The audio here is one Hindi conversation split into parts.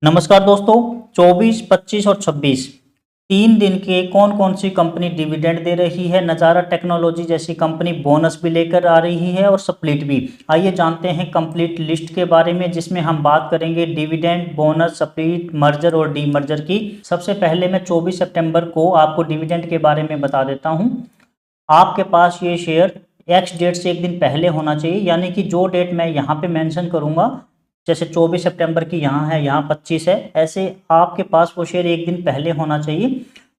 नमस्कार दोस्तों, 24, 25 और 26 3 दिन के कौन कौन सी कंपनी डिविडेंड दे रही है। नज़ारा टेक्नोलॉजी जैसी कंपनी बोनस भी लेकर आ रही है और स्प्लिट भी। आइए जानते हैं कंप्लीट लिस्ट के बारे में, जिसमें हम बात करेंगे डिविडेंड, बोनस, स्प्लिट, मर्जर और डीमर्जर की। सबसे पहले मैं 24 सितंबर को आपको डिविडेंड के बारे में बता देता हूँ। आपके पास ये शेयर एक्स डेट से एक दिन पहले होना चाहिए, यानी कि जो डेट मैं यहाँ पे मेंशन करूँगा, जैसे 24 सितंबर की यहाँ है, यहाँ 25 है, ऐसे आपके पास वो शेयर एक दिन पहले होना चाहिए।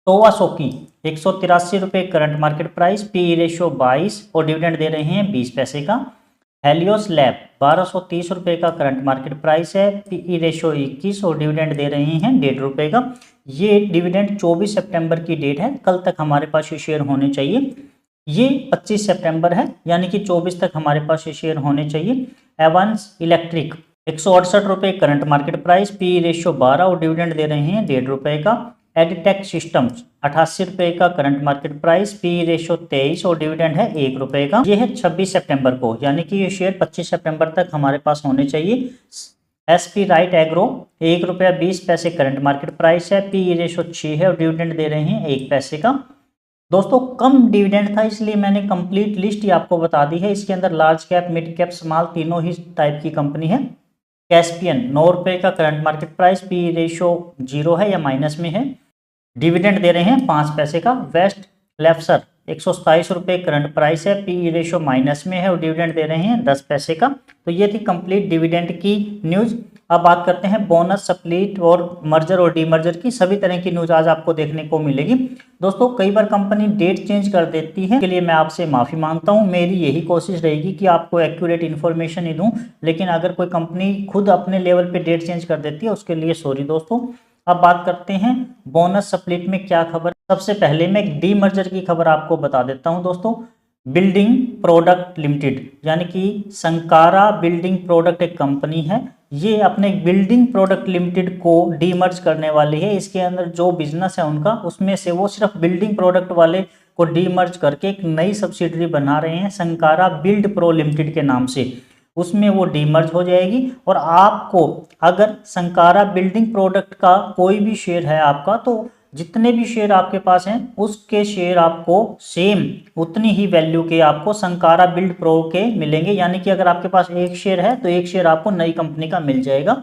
टोवा सोकी 183 रुपये current market price, P ratio 22 और डिविडेंड दे रहे हैं 20 पैसे का। हेलियोस लैब 1230 रुपये का करंट मार्केट प्राइस है, पी रेशियो 21 और डिविडेंड दे रहे हैं 1.5 रुपये का। ये डिविडेंड 24 सितंबर की डेट है, कल तक हमारे पास ये शेयर होने चाहिए। ये 25 सितंबर है, यानी कि 24 तक हमारे पास ये शेयर होने चाहिए। एवंस इलेक्ट्रिक 168 रुपये current market price, P ratio 12 और डिविडेंड दे रहे हैं 1.5 रुपये का। एडिटेक सिस्टम्स 88 रुपये का current market price, P ratio 23 और डिविडेंड है 1 रुपये का। ये है 26 सितंबर को, यानी कि ये शेयर 25 सितंबर तक हमारे पास होने चाहिए। एसपी राइट एग्रो 1 रुपया 20 पैसे करंट मार्केट प्राइस है, पी रेशियो 6 है और डिविडेंड दे रहे हैं 1 पैसे का। दोस्तों कम डिविडेंड था, इसलिए मैंने कंप्लीट लिस्ट ही आपको बता दी है। इसके अंदर large cap, mid cap, small तीनों ही टाइप की कंपनी है। कैस्पियन 9 रुपये का current market price, P ratio 0 है या माइनस में है, डिविडेंड दे रहे हैं 5 पैसे का। वेस्ट लेफ्सर 127 रुपये करंट प्राइस है, पी रेशियो माइनस में है और डिविडेंड दे रहे हैं 10 पैसे का। तो ये थी कंप्लीट डिविडेंड की न्यूज़। अब बात करते हैं बोनस, स्प्लिट और मर्जर और डीमर्जर की। सभी तरह की न्यूज़ आज आपको देखने को मिलेगी। दोस्तों कई बार कंपनी डेट चेंज कर देती है, इसके लिए मैं आपसे माफ़ी मांगता हूं। मेरी यही कोशिश रहेगी कि आपको एक्यूरेट इन्फॉर्मेशन ही दूं, लेकिन अगर कोई कंपनी खुद अपने लेवल पे डेट चेंज कर देती है, उसके लिए सॉरी दोस्तों। अब बात करते हैं बोनस स्प्लिट में क्या खबर। सबसे पहले मैं डीमर्जर की खबर आपको बता देता हूं दोस्तों। बिल्डिंग प्रोडक्ट लिमिटेड, यानी कि संकारा बिल्डिंग प्रोडक्ट एक कंपनी है, ये अपने बिल्डिंग प्रोडक्ट लिमिटेड को डीमर्ज करने वाली है। इसके अंदर जो बिजनेस है उनका, उसमें से वो सिर्फ बिल्डिंग प्रोडक्ट वाले को डीमर्ज करके एक नई सब्सिडरी बना रहे हैं संकारा बिल्ड प्रो लिमिटेड के नाम से। उसमें वो डीमर्ज हो जाएगी और आपको अगर संकारा बिल्डिंग प्रोडक्ट का कोई भी शेयर है आपका, तो जितने भी शेयर आपके पास हैं उसके शेयर आपको सेम उतनी ही वैल्यू के आपको संकारा बिल्ड प्रो के मिलेंगे। यानी कि अगर आपके पास एक शेयर है तो एक शेयर आपको नई कंपनी का मिल जाएगा।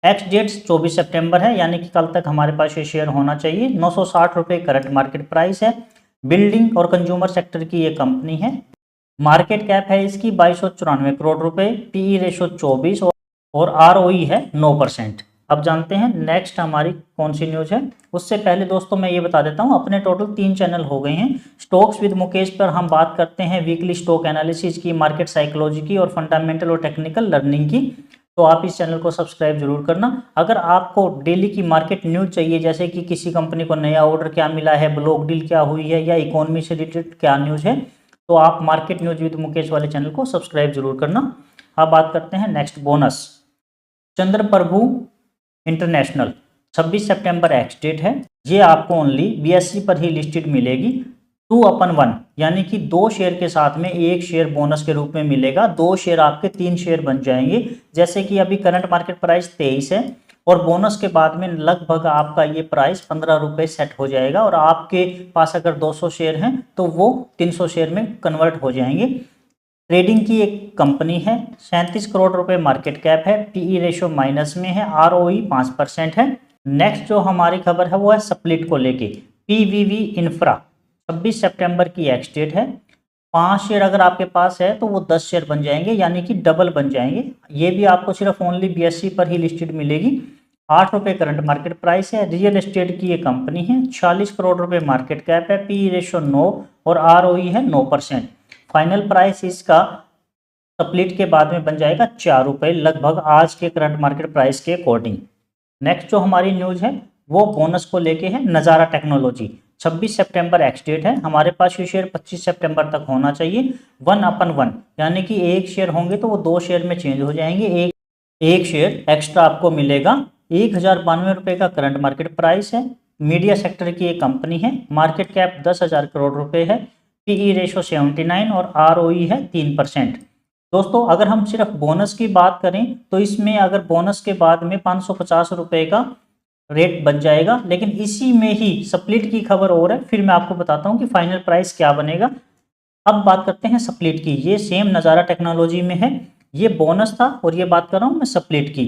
एक्स डेट 24 सितंबर है, यानी कि कल तक हमारे पास ये शेयर होना चाहिए। 960 रुपये करंट मार्केट प्राइस है। बिल्डिंग और कंज्यूमर सेक्टर की ये कंपनी है। मार्केट कैप है इसकी 2294 करोड़ रुपए, पीई रेशो 24 और आरओई है 9%। अब जानते हैं नेक्स्ट हमारी कौन सी न्यूज़ है। उससे पहले दोस्तों मैं ये बता देता हूँ, अपने टोटल 3 चैनल हो गए हैं। स्टॉक्स विद मुकेश पर हम बात करते हैं वीकली स्टॉक एनालिसिस की, मार्केट साइकोलॉजी की और फंडामेंटल और टेक्निकल लर्निंग की। तो आप इस चैनल को सब्सक्राइब जरूर करना। अगर आपको डेली की मार्केट न्यूज़ चाहिए, जैसे कि किसी कंपनी को नया ऑर्डर क्या मिला है, ब्लॉक डील क्या हुई है, या इकोनॉमी से रिलेटेड क्या न्यूज़ है, तो आप मार्केट न्यूज विद मुकेश वाले चैनल को सब्सक्राइब जरूर करना। अब बात करते हैं नेक्स्ट बोनस। चंद्र प्रभु इंटरनेशनल 26 सितंबर एक्स डेट है। ये आपको ओनली बीएसई पर ही लिस्टेड मिलेगी। 2/1, यानी कि 2 शेयर के साथ में 1 शेयर बोनस के रूप में मिलेगा। 2 शेयर आपके 3 शेयर बन जाएंगे। जैसे कि अभी करंट मार्केट प्राइस 23 है और बोनस के बाद में लगभग आपका ये प्राइस 15 रुपये सेट हो जाएगा और आपके पास अगर 200 शेयर हैं तो वो 300 शेयर में कन्वर्ट हो जाएंगे। ट्रेडिंग की एक कंपनी है, 37 करोड़ रुपए मार्केट कैप है, पीई रेशियो माइनस में है, आरओई 5% है। नेक्स्ट जो हमारी खबर है वो है स्प्लिट को लेके। पीवीवी इंफ्रा 26 सितंबर की एक्स डेट है। 5 शेयर अगर आपके पास है तो वो 10 शेयर बन जाएंगे, यानी कि डबल बन जाएंगे। ये भी आपको सिर्फ ओनली बीएसई पर ही लिस्टेड मिलेगी। 8 रुपये करंट मार्केट प्राइस है। रियल एस्टेट की ये कंपनी है, 46 करोड़ रुपए मार्केट कैप है, पी रेशियो 9 और आरओई है 9%। फाइनल प्राइस इसका स्प्लिट के बाद में बन जाएगा 4 रुपये, लगभग आज के करंट मार्केट प्राइस के अकॉर्डिंग। नेक्स्ट जो हमारी न्यूज़ है वो बोनस को लेके है। नज़ारा टेक्नोलॉजी 26 सितंबर एक्स डेट है। हमारे पास ये शेयर 25 सितंबर तक होना चाहिए। 1/1, यानी कि 1 शेयर होंगे तो वो 2 शेयर में चेंज हो जाएंगे। एक शेयर एक्स्ट्रा आपको मिलेगा। 1092 रुपये का करंट मार्केट प्राइस है। मीडिया सेक्टर की एक कंपनी है। मार्केट कैप 10,000 करोड़ रुपए है। पीई रेशो 79 और आरओई है 3%। दोस्तों अगर हम सिर्फ बोनस की बात करें तो इसमें अगर बोनस के बाद में 550 रुपये का रेट बच जाएगा, लेकिन इसी में ही स्प्लिट की खबर और है, फिर मैं आपको बताता हूँ कि फाइनल प्राइस क्या बनेगा। अब बात करते हैं स्प्लिट की। ये सेम नज़ारा टेक्नोलॉजी में है, ये बोनस था और ये बात कर रहा हूँ मैं स्प्लिट की।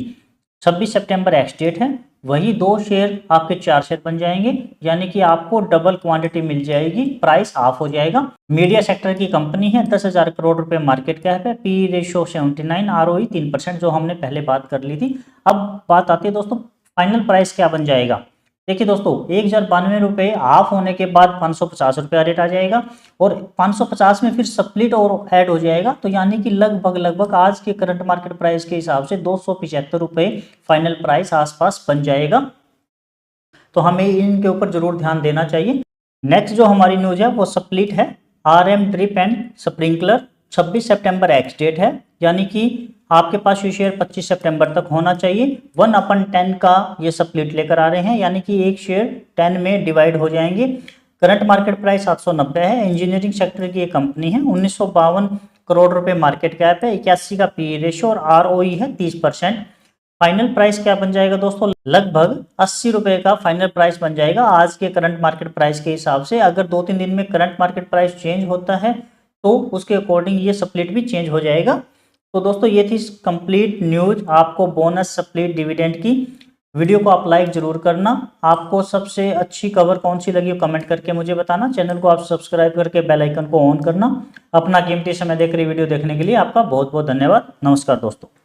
26 सितंबर एक्स डेट है, वही 2 शेयर आपके 4 शेयर बन जाएंगे, यानी कि आपको डबल क्वांटिटी मिल जाएगी, प्राइस ऑफ हो जाएगा। मीडिया सेक्टर की कंपनी है, 10,000 करोड़ रुपए मार्केट कैप है, पी रेशो 79, ROE 3%, जो हमने पहले बात कर ली थी। अब बात आती है दोस्तों फाइनल प्राइस क्या बन जाएगा। देखिए दोस्तों 1092 रुपये ऑफ होने के बाद 550 रुपये रेट आ जाएगा और 550 में फिर स्प्लिट और ऐड हो जाएगा, तो यानी कि लगभग आज के करंट मार्केट प्राइस के हिसाब से 275 रुपये फाइनल प्राइस आसपास बन जाएगा। तो हमें इनके ऊपर जरूर ध्यान देना चाहिए। नेक्स्ट जो हमारी न्यूज है वो स्प्लिट है, RM ड्रिप एंड स्प्रिंकलर, 26 सितंबर एक्स डेट है, यानी कि आपके पास ये शेयर 25 सितंबर तक होना चाहिए। 1/10 का ये स्प्लिट लेकर आ रहे हैं, यानी कि एक शेयर 10 में डिवाइड हो जाएंगे। करंट मार्केट प्राइस 790 है। इंजीनियरिंग सेक्टर की ये कंपनी है, 1952 करोड़ रुपए मार्केट कैप है, 81 का पी रेशो और ROE है 30%। फाइनल प्राइस क्या बन जाएगा दोस्तों, लगभग 80 रुपए का फाइनल प्राइस बन जाएगा आज के करंट मार्केट प्राइस के हिसाब से। अगर 2-3 दिन में करंट मार्केट प्राइस चेंज होता है तो उसके अकॉर्डिंग ये स्प्लिट भी चेंज हो जाएगा। तो दोस्तों ये थी कंप्लीट न्यूज आपको बोनस स्प्लिट डिविडेंड की। वीडियो को आप लाइक जरूर करना। आपको सबसे अच्छी खबर कौन सी लगी कमेंट करके मुझे बताना। चैनल को आप सब्सक्राइब करके बेल आइकन को ऑन करना। अपना कीमती समय देकर वीडियो देखने के लिए आपका बहुत बहुत धन्यवाद। नमस्कार दोस्तों।